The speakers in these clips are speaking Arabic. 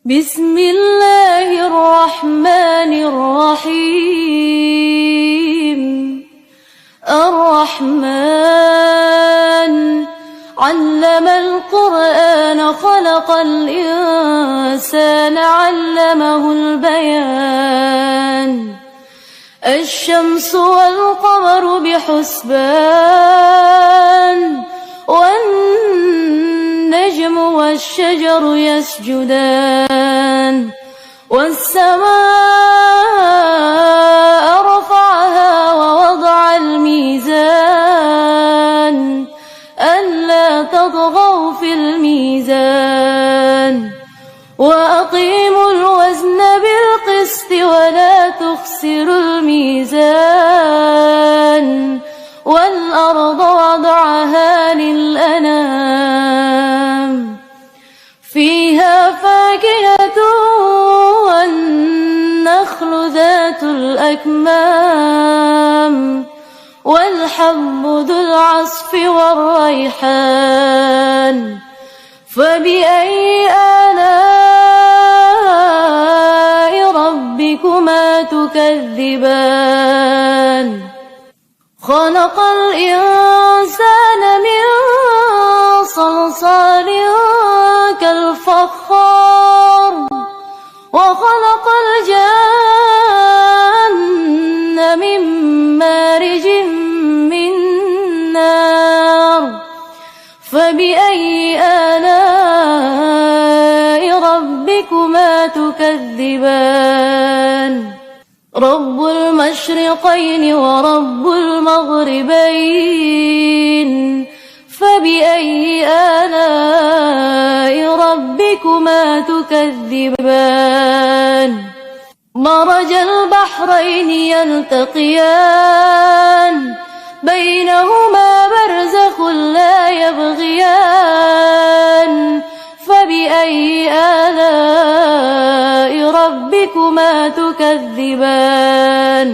بسم الله الرحمن الرحيم. الرحمن علم القرآن خلق الإنسان علمه البيان. الشمس والقمر بحسبان والنجم والشجر يسجدان. والسماء رفعها ووضع الميزان ألا تطغوا في الميزان وأقيموا الوزن بالقسط ولا تخسروا الميزان. والأرض وضعها للأنام فيها فاكهة والنخل ذات الأكمام والحب ذو العصف والريحان. فبأي آلاء ربكما تكذبان؟ خلق الإنسان من صلصال كالفخار وخلق الجن من مارج من نار. فبأي آلاء ربكما تكذبان؟ رب المشرقين ورب المغربين. فبأي آلاء ربكما تكذبان؟ مرج البحرين يلتقيان بينهما برزخ لا يبغيان. فبأي آلاء ربكما تكذبان؟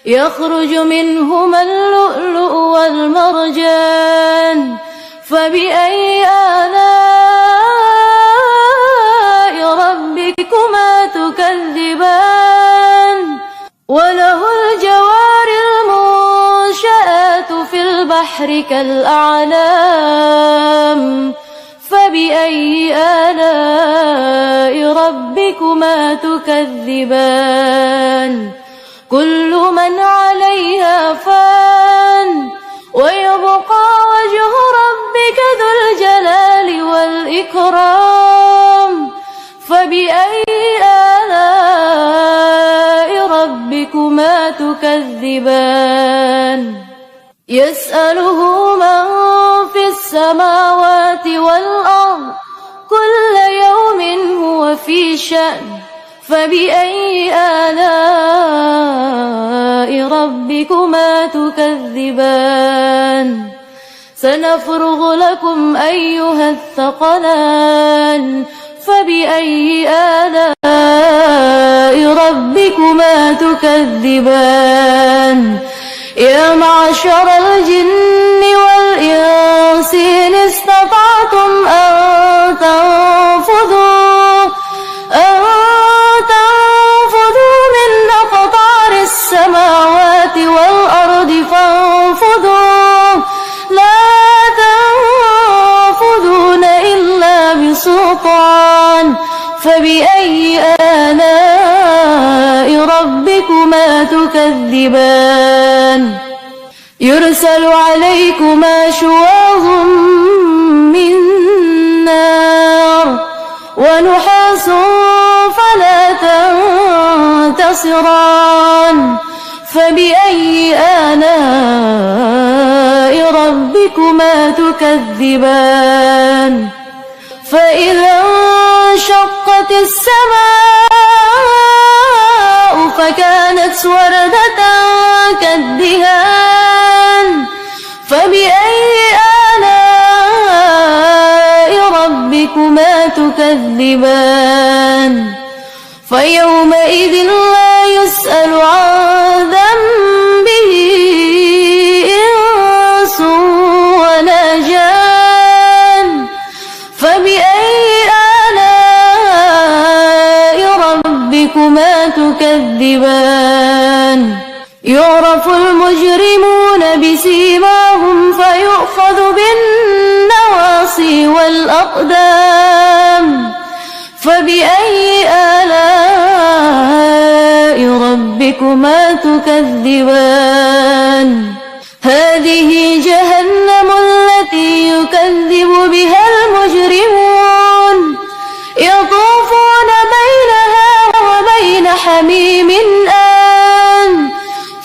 يخرج منهما اللؤلؤ والمرجان. فبأي آلاء ربكما تكذبان؟ وله الجوار المنشآت في البحر كالأعلام. فبأي آلاء ربكما تكذبان؟ كل من عليها فان ويبقى وجه ربك ذو الجلال والإكرام. فبأي آلاء ربكما تكذبان؟ يسأله من في السماوات والأرض كل يوم هو في شأن. فبأي آلاء ربكما تكذبان؟ سنفرغ لكم أيها الثقلان. فبأي آلاء ربكما تكذبان؟ يا معشر الجن والإنس إن استطعتم أن تنفذوا من أقطار السماوات والأرض فانفذوا لا تنفذون إلا بسلطان. فبأي آلاء ربكما تكذبان؟ يرسل عليكما شواظ من نار ونحاس فلا تنتصران. فبأي آلاء ربكما تكذبان؟ فإذا انشقت السماء فكانت وردة كالدهان. فبأي آلاء ربكما تكذبان؟ فيومئذ لا يسأل عن ذنبه إنس ولا جان. فبأي آلاء تكذبان يعرف المجرمون بسيماهم فيؤخذ بالنواصي والأقدام فبأي آلاء ربكما تكذبان هذه جهنم التي يكذب بها المجرمون يطوفون بينها وبين حميم آن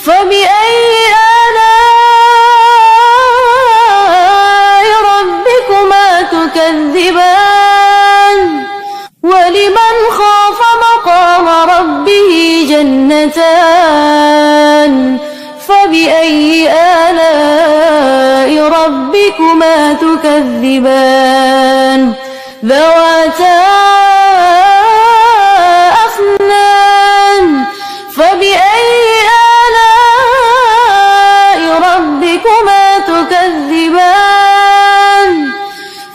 فبأي آلاء ربكما تكذبان ولمن خاف مقام ربه جنتان فبأي آلاء ربكما تكذبان ذواتا أفنان فبأي آلاء ربكما تكذبان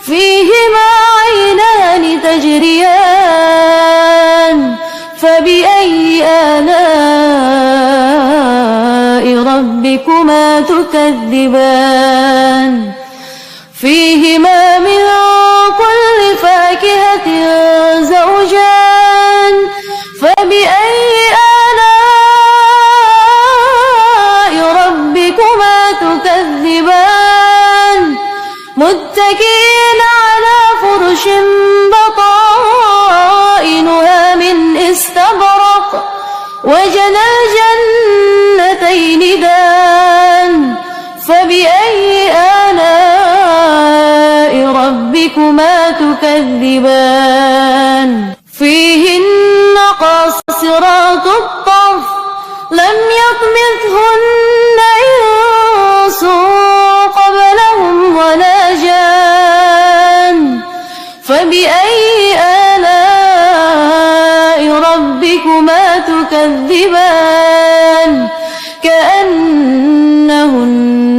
فيهما عينان تجريان فبأي آلاء ربكما تكذبان فيهما من كل فاكهة زوجان فبأي آلاء ربكما تكذبان متكئين على فرش بطائنها من استبرق وجنى الجنتين دان فبأي آلاء ربكما تكذبان فيهن قاصرات الطرف لم يطمثهن إنس قبلهم ولا جان فبأي آلاء ربكما تكذبان كأنهن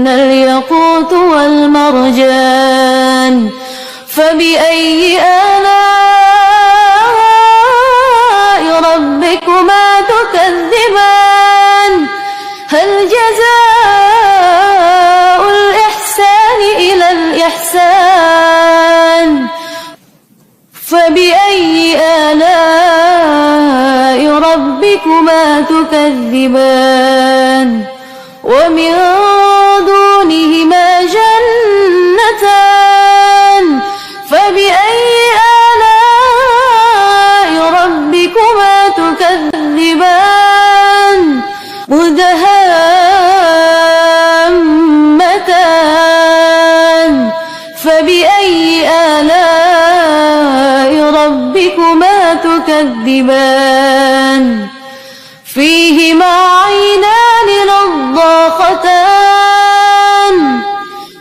الياقوت والمرجان فبأي آلاء ربكما تكذبان هل جزاء الإحسان إلى الإحسان فبأي آلاء ربكما تكذبان ومن دونهما جنتان فبأي آلاء ربكما تكذبان مدهامتان فبأي آلاء ربكما تكذبان فيهما عينان نضاختان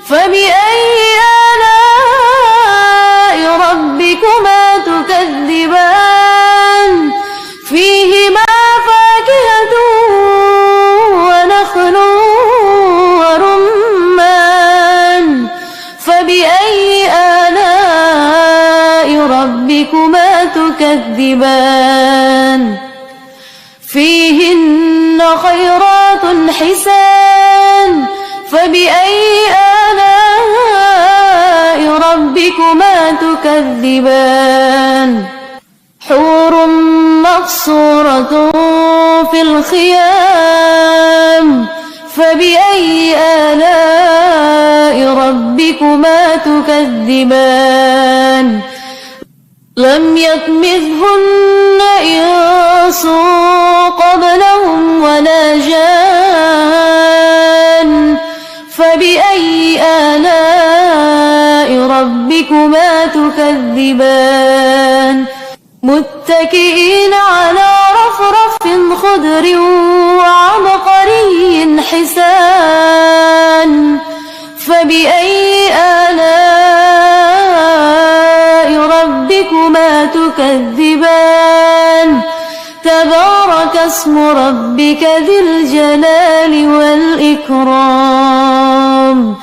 فبأي آلاء ربكما تكذبان فيهما فاكهة ونخل ورمان فبأي آلاء ربكما تكذبان فيهن خيرات حسان فبأي آلاء ربكما تكذبان حور مقصورة في الخيام فبأي آلاء ربكما تكذبان لم يطمثهن إنس قبلهم ولا جان فبأي آلاء ربكما تكذبان متكئين على رفرف خضر وعبقري حسان فبأي آلاء ربكما تكذبان تبارك اسم ربك ذي الجلال والإكرام